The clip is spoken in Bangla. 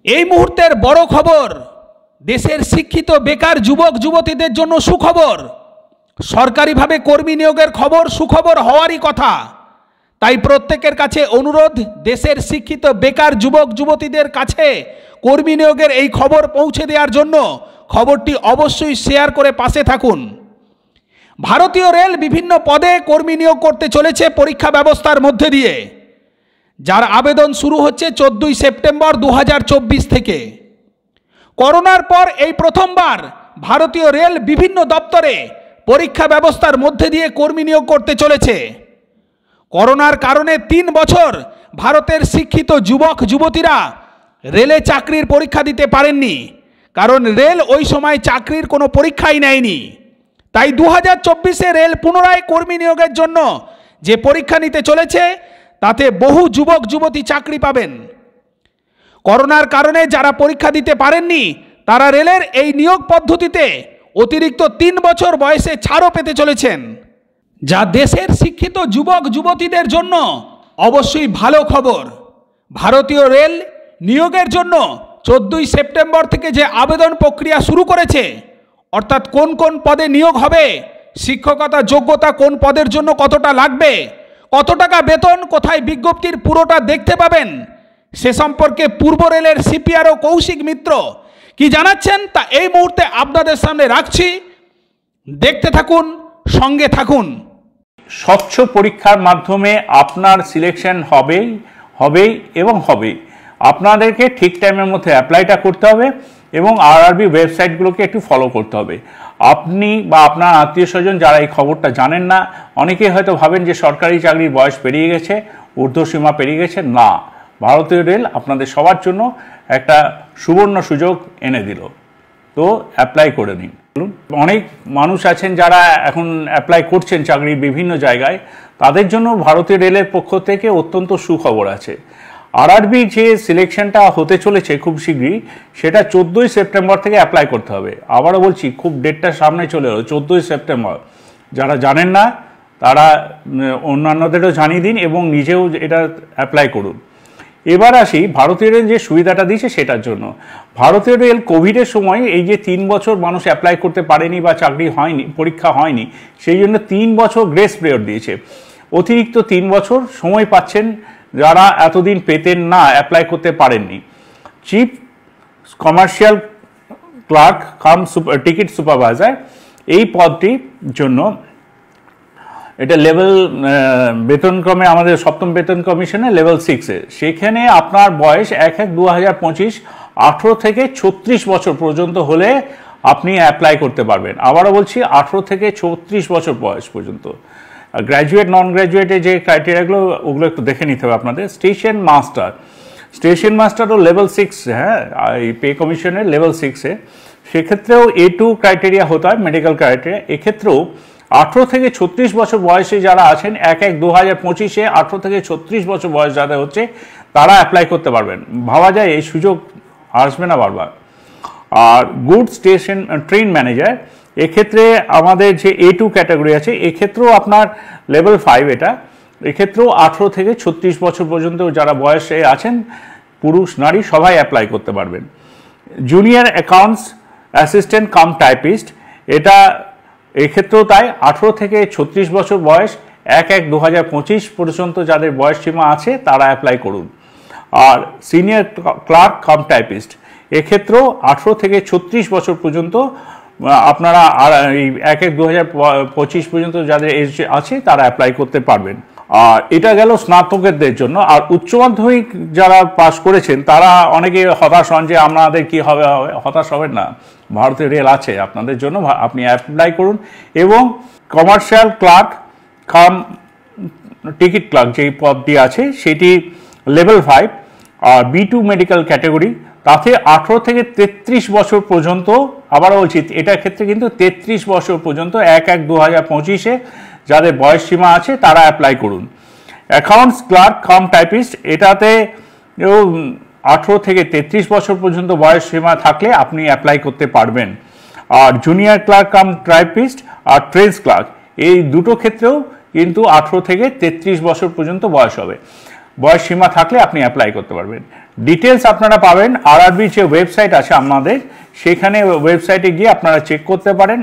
এই মুহূর্তের বড় খবর, দেশের শিক্ষিত বেকার যুবক যুবতীদের জন্য সুখবর। সরকারিভাবে কর্মী নিয়োগের খবর সুখবর হওয়ারই কথা। তাই প্রত্যেকের কাছে অনুরোধ, দেশের শিক্ষিত বেকার যুবক যুবতীদের কাছে কর্মী নিয়োগের এই খবর পৌঁছে দেওয়ার জন্য খবরটি অবশ্যই শেয়ার করে পাশে থাকুন। ভারতীয় রেল বিভিন্ন পদে কর্মী নিয়োগ করতে চলেছে পরীক্ষা ব্যবস্থার মধ্যে দিয়ে, যার আবেদন শুরু হচ্ছে 14 সেপ্টেম্বর 2024 থেকে। করোনার পর এই প্রথমবার ভারতীয় রেল বিভিন্ন দপ্তরে পরীক্ষা ব্যবস্থার মধ্যে দিয়ে কর্মী নিয়োগ করতে চলেছে। করোনার কারণে 3 বছর ভারতের শিক্ষিত যুবক যুবতীরা রেলে চাকরির পরীক্ষা দিতে পারেননি, কারণ রেল ওই সময় চাকরির কোনো পরীক্ষাই নেয়নি। তাই 2024-এ রেল পুনরায় কর্মী নিয়োগের জন্য যে পরীক্ষা নিতে চলেছে, তাতে বহু যুবক যুবতী চাকরি পাবেন। করোনার কারণে যারা পরীক্ষা দিতে পারেননি, তারা রেলের এই নিয়োগ পদ্ধতিতে অতিরিক্ত 3 বছর বয়সে ছাড়ও পেতে চলেছেন, যা দেশের শিক্ষিত যুবক যুবতীদের জন্য অবশ্যই ভালো খবর। ভারতীয় রেল নিয়োগের জন্য 14 সেপ্টেম্বর থেকে যে আবেদন প্রক্রিয়া শুরু করেছে, অর্থাৎ কোন কোন পদে নিয়োগ হবে, শিক্ষকতা যোগ্যতা কোন পদের জন্য কতটা লাগবে, কত টাকা বেতন, কোথায় বিজ্ঞপ্তির পুরোটা দেখতে পাবেন, সে সম্পর্কে পূর্ব রেলের সিপিআরও কৌশিক মিত্র কি জানাচ্ছেন তা এই মুহূর্তে আপনাদের সামনে রাখছি। দেখতে থাকুন, সঙ্গে থাকুন। স্বচ্ছ পরীক্ষার মাধ্যমে আপনার সিলেকশন হবেই এবং হবেই। আপনাদেরকে ঠিক টাইমের মধ্যে অ্যাপ্লাইটা করতে হবে এবং আরআরবি ওয়েবসাইটগুলোকে একটু ফলো করতে হবে। আপনি বা আপনার আত্মীয় স্বজন যারা এই খবরটা জানেন না, অনেকেই হয়তো ভাবেন যে সরকারি চাকরির বয়স পেরিয়ে গেছে, ঊর্ধ্বসীমা পেরিয়ে গেছে। না, ভারতীয় রেল আপনাদের সবার জন্য একটা সুবর্ণ সুযোগ এনে দিল। তো অ্যাপ্লাই করে নিন। অনেক মানুষ আছেন যারা এখন অ্যাপ্লাই করছেন চাকরির বিভিন্ন জায়গায়, তাদের জন্য ভারতীয় রেলের পক্ষ থেকে অত্যন্ত সুখবর আছে। আরআরবি যে সিলেকশনটা হতে চলেছে খুব শীঘ্রই, সেটা 14 সেপ্টেম্বর থেকে অ্যাপ্লাই করতে হবে। আবারও বলছি, খুব ডেটটা সামনে চলে এলো, 14 সেপ্টেম্বর। যারা জানেন না তারা অন্যান্যদেরও জানিয়ে দিন এবং নিজেও এটা অ্যাপ্লাই করুন। এবার আসি ভারতীয় রেল যে সুবিধাটা দিয়েছে সেটার জন্য। ভারতীয় রেল কোভিডের সময় এই যে 3 বছর মানুষ অ্যাপ্লাই করতে পারেনি বা চাকরি হয়নি, পরীক্ষা হয়নি, সেই জন্য 3 বছর গ্রেস পিরিয়ড দিয়েছে। অতিরিক্ত 3 বছর সময় পাচ্ছেন যারা এতদিন পেতেন না, অ্যাপ্লাই করতে পারেননি। Chief commercial clerk cum ticket supervisor, এই পদটির জন্য এটা লেভেল বেতনক্রমে আমাদের 7ম বেতন কমিশনে লেভেল 6-এ। সেখানে আপনার বয়স 1/1/2025 18 থেকে 36 বছর পর্যন্ত হলে আপনি অ্যাপ্লাই করতে পারবেন। আবারও বলছি, 18 থেকে 36 বছর বয়স পর্যন্ত। গ্র্যাজুয়েট নন গ্র্যাজুয়েটে যে ক্রাইটেরিয়াগুলো, ওগুলো একটু দেখে নিতে হবে আপনাদের। স্টেশন মাস্টারও লেভেল 6, হ্যাঁ, এই পে কমিশনের লেভেল 6-এ। সেক্ষেত্রেও A2 ক্রাইটেরিয়া হতে হয়, মেডিকেল ক্রাইটেরিয়া। এক্ষেত্রেও 18 থেকে 36 বছর বয়সে যারা আছেন, 1/1/2025-এ 18 থেকে 36 বছর বয়স যাদের হচ্ছে, তারা অ্যাপ্লাই করতে পারবেন। ভাবা যায় এই সুযোগ আসবে না বারবার। আর গুড স্টেশন ট্রেন ম্যানেজার, এক্ষেত্রে আমাদের যে A2 ক্যাটাগরি আছে, এক্ষেত্রেও আপনার লেভেল 5 এটা। এক্ষেত্রেও 18 থেকে 36 বছর পর্যন্ত যারা বয়সে আছেন, পুরুষ নারী সবাই অ্যাপ্লাই করতে পারবেন। Junior accounts assistant cum typist, এটা এক্ষেত্রেও তাই, 18 থেকে 36 বছর বয়স, 1/1/2025 পর্যন্ত যাদের বয়স সীমা আছে তারা অ্যাপ্লাই করুন। আর সিনিয়র ক্লার্ক কাম টাইপিস্ট, এক্ষেত্রেও 18 থেকে 36 বছর পর্যন্ত আপনারা এই 1/1/2025 পর্যন্ত যাদের এজ আছে তারা অ্যাপ্লাই করতে পারবেন। আর এটা গেল স্নাতকদের জন্য। আর উচ্চ মাধ্যমিক যারা পাস করেছেন তারা অনেকে হতাশ হন যে আমাদের কি হবে। হতাশ হবেন না, ভারতীয় রেল আছে আপনাদের জন্য, আপনি অ্যাপ্লাই করুন। এবং commercial clerk cum ticket clerk যেই পদটি আছে সেটি লেভেল 5। আর B2 মেডিকেল ক্যাটাগরি, তাতে 18 থেকে 33 বছর পর্যন্ত, আবারও বলছি এটার ক্ষেত্রে কিন্তু 33 বছর পর্যন্ত, 1/1/2025-এ যাদের বয়স সীমা আছে তারা অ্যাপ্লাই করুন। অ্যাকাউন্টস ক্লার্ক কাম টাইপিস্ট, এটাতে 18 থেকে 33 বছর পর্যন্ত বয়স সীমা থাকলে আপনি অ্যাপ্লাই করতে পারবেন। আর জুনিয়র ক্লার্ক কাম টাইপিস্ট আর ট্রেডস ক্লার্ক, এই দুটো ক্ষেত্রেও কিন্তু 18 থেকে 33 বছর পর্যন্ত বয়স হবে, বয়স সীমা থাকলে আপনি অ্যাপ্লাই করতে পারবেন। ডিটেলস আপনারা পাবেন আরআরবির যে ওয়েবসাইট আছে আমাদের, সেখানে ওয়েবসাইটে গিয়ে আপনারা চেক করতে পারেন।